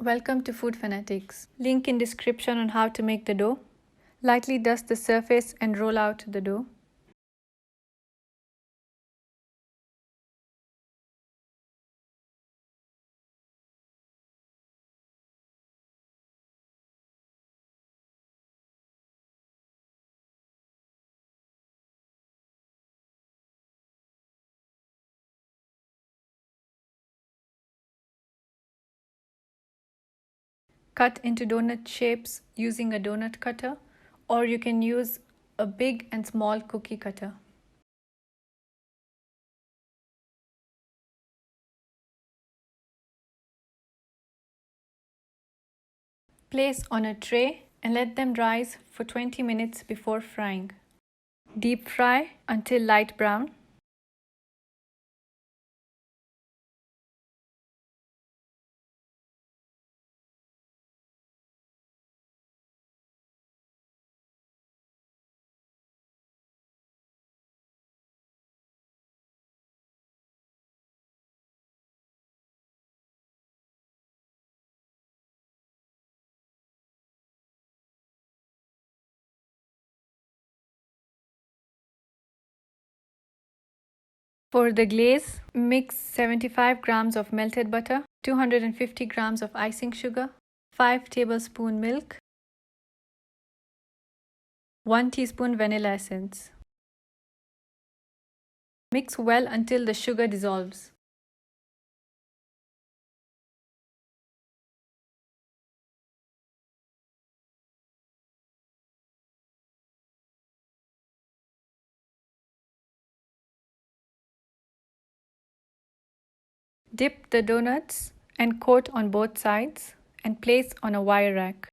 Welcome to Food Fanatix. Link in description on how to make the dough. Lightly dust the surface and roll out the dough. Cut into donut shapes using a donut cutter, or you can use a big and small cookie cutter. Place on a tray and let them rise for 20 minutes before frying. Deep fry until light brown. For the glaze, mix 75 grams of melted butter, 250 grams of icing sugar, 5 tablespoons milk, 1 teaspoon vanilla essence. Mix well until the sugar dissolves. Dip the donuts and coat on both sides and place on a wire rack.